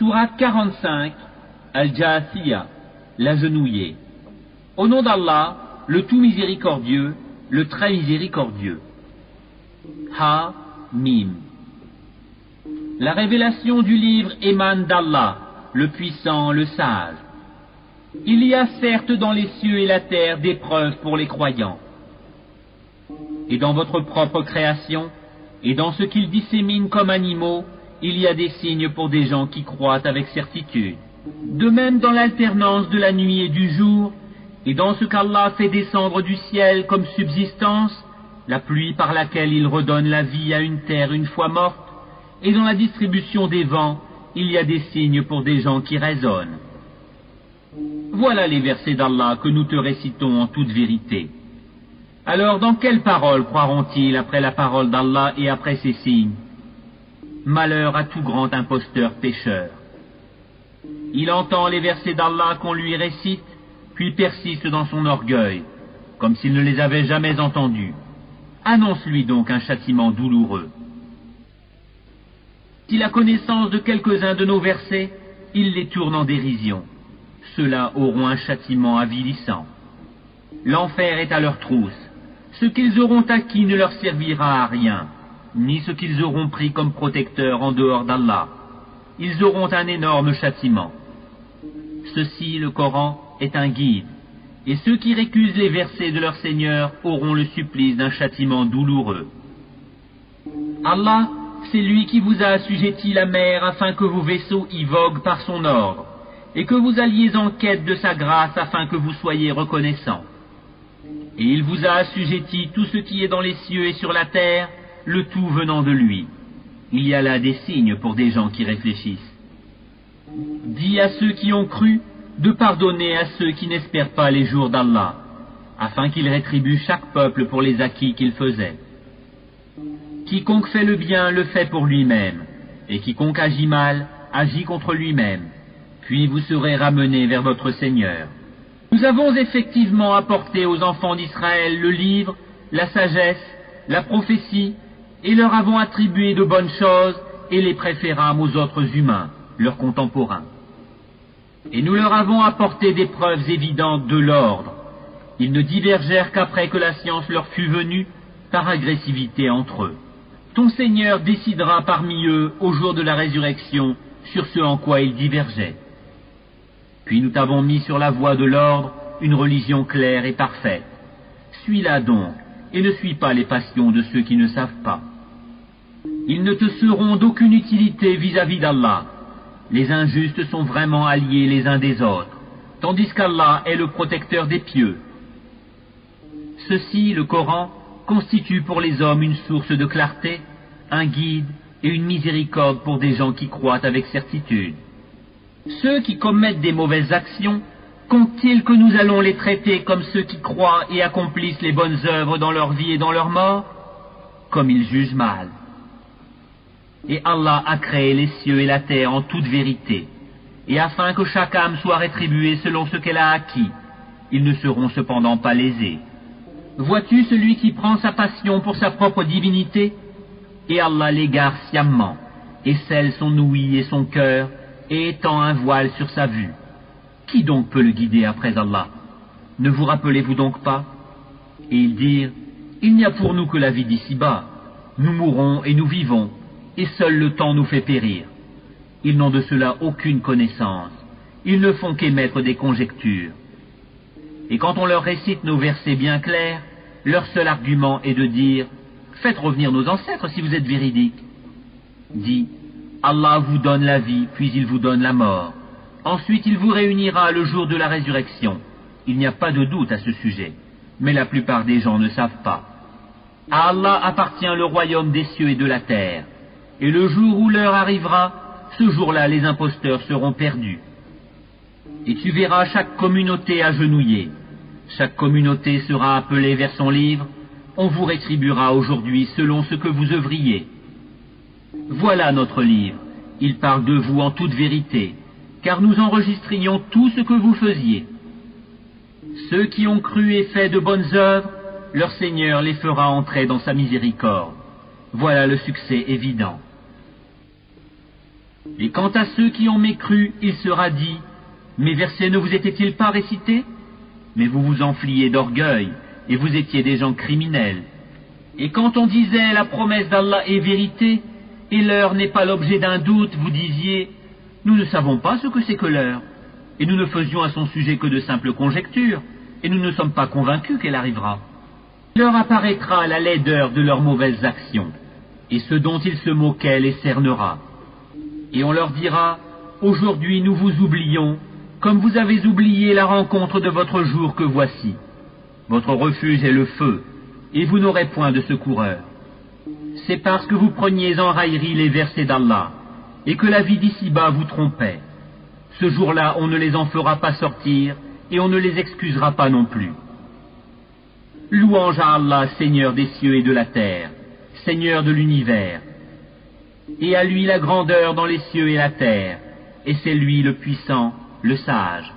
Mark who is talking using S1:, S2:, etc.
S1: Sourate 45, Al-Jathiyah, l'agenouillé. Au nom d'Allah, le tout miséricordieux, le très miséricordieux. Ha, Mim. La révélation du livre émane d'Allah, le puissant, le sage. Il y a certes dans les cieux et la terre des preuves pour les croyants. Et dans votre propre création, et dans ce qu'ils disséminent comme animaux, il y a des signes pour des gens qui croient avec certitude. De même dans l'alternance de la nuit et du jour, et dans ce qu'Allah fait descendre du ciel comme subsistance, la pluie par laquelle il redonne la vie à une terre une fois morte, et dans la distribution des vents, il y a des signes pour des gens qui raisonnent. Voilà les versets d'Allah que nous te récitons en toute vérité. Alors dans quelle parole croiront-ils après la parole d'Allah et après ses signes? Malheur à tout grand imposteur pécheur. Il entend les versets d'Allah qu'on lui récite, puis persiste dans son orgueil, comme s'il ne les avait jamais entendus. Annonce-lui donc un châtiment douloureux. S'il a connaissance de quelques-uns de nos versets, il les tourne en dérision. Ceux-là auront un châtiment avilissant. L'enfer est à leur trousse. Ce qu'ils auront acquis ne leur servira à rien, ni ce qu'ils auront pris comme protecteur en dehors d'Allah. Ils auront un énorme châtiment. Ceci, le Coran, est un guide, et ceux qui récusent les versets de leur Seigneur auront le supplice d'un châtiment douloureux. Allah, c'est lui qui vous a assujetti la mer afin que vos vaisseaux y voguent par son ordre, et que vous alliez en quête de sa grâce afin que vous soyez reconnaissants. Et il vous a assujetti tout ce qui est dans les cieux et sur la terre, le tout venant de lui. Il y a là des signes pour des gens qui réfléchissent. Dis à ceux qui ont cru de pardonner à ceux qui n'espèrent pas les jours d'Allah, afin qu'il rétribue chaque peuple pour les acquis qu'il faisait. Quiconque fait le bien le fait pour lui-même, et quiconque agit mal agit contre lui-même, puis vous serez ramenés vers votre Seigneur. Nous avons effectivement apporté aux enfants d'Israël le livre, la sagesse, la prophétie, et leur avons attribué de bonnes choses, et les préférâmes aux autres humains, leurs contemporains. Et nous leur avons apporté des preuves évidentes de l'ordre. Ils ne divergèrent qu'après que la science leur fut venue, par agressivité entre eux. Ton Seigneur décidera parmi eux, au jour de la résurrection, sur ce en quoi ils divergeaient. Puis nous t'avons mis sur la voie de l'ordre une religion claire et parfaite. Suis-la donc, et ne suis pas les passions de ceux qui ne savent pas. Ils ne te seront d'aucune utilité vis-à-vis d'Allah. Les injustes sont vraiment alliés les uns des autres, tandis qu'Allah est le protecteur des pieux. Ceci, le Coran, constitue pour les hommes une source de clarté, un guide et une miséricorde pour des gens qui croient avec certitude. Ceux qui commettent des mauvaises actions, comptent-ils que nous allons les traiter comme ceux qui croient et accomplissent les bonnes œuvres dans leur vie et dans leur mort? Comme ils jugent mal. Et Allah a créé les cieux et la terre en toute vérité, et afin que chaque âme soit rétribuée selon ce qu'elle a acquis, ils ne seront cependant pas lésés. Vois-tu celui qui prend sa passion pour sa propre divinité? Et Allah l'égare sciemment, et scelle son ouïe et son cœur, et étend un voile sur sa vue. Qui donc peut le guider après Allah? Ne vous rappelez-vous donc pas? Et ils dirent, il n'y a pour nous que la vie d'ici-bas. Nous mourrons et nous vivons, et seul le temps nous fait périr. Ils n'ont de cela aucune connaissance. Ils ne font qu'émettre des conjectures. Et quand on leur récite nos versets bien clairs, leur seul argument est de dire « Faites revenir nos ancêtres si vous êtes véridiques. » Dis « Allah vous donne la vie, puis il vous donne la mort. Ensuite il vous réunira le jour de la résurrection. Il n'y a pas de doute à ce sujet, mais la plupart des gens ne savent pas. À Allah appartient le royaume des cieux et de la terre. Et le jour où l'heure arrivera, ce jour-là les imposteurs seront perdus. Et tu verras chaque communauté agenouillée. Chaque communauté sera appelée vers son livre. On vous rétribuera aujourd'hui selon ce que vous œuvriez. Voilà notre livre. Il parle de vous en toute vérité, car nous enregistrions tout ce que vous faisiez. Ceux qui ont cru et fait de bonnes œuvres, leur Seigneur les fera entrer dans sa miséricorde. Voilà le succès évident. Et quant à ceux qui ont mécru, il sera dit, mes versets ne vous étaient-ils pas récités? Mais vous vous enfliez d'orgueil, et vous étiez des gens criminels. Et quand on disait la promesse d'Allah est vérité, et l'heure n'est pas l'objet d'un doute, vous disiez, nous ne savons pas ce que c'est que l'heure, et nous ne faisions à son sujet que de simples conjectures, et nous ne sommes pas convaincus qu'elle arrivera. Il leur apparaîtra la laideur de leurs mauvaises actions, et ce dont ils se moquaient les cernera. Et on leur dira, aujourd'hui nous vous oublions, comme vous avez oublié la rencontre de votre jour que voici. Votre refuge est le feu, et vous n'aurez point de secoureur. C'est parce que vous preniez en raillerie les versets d'Allah, et que la vie d'ici-bas vous trompait. Ce jour-là, on ne les en fera pas sortir, et on ne les excusera pas non plus. Louange à Allah, Seigneur des cieux et de la terre, Seigneur de l'univers. Et à lui la grandeur dans les cieux et la terre, et c'est lui le puissant, le sage.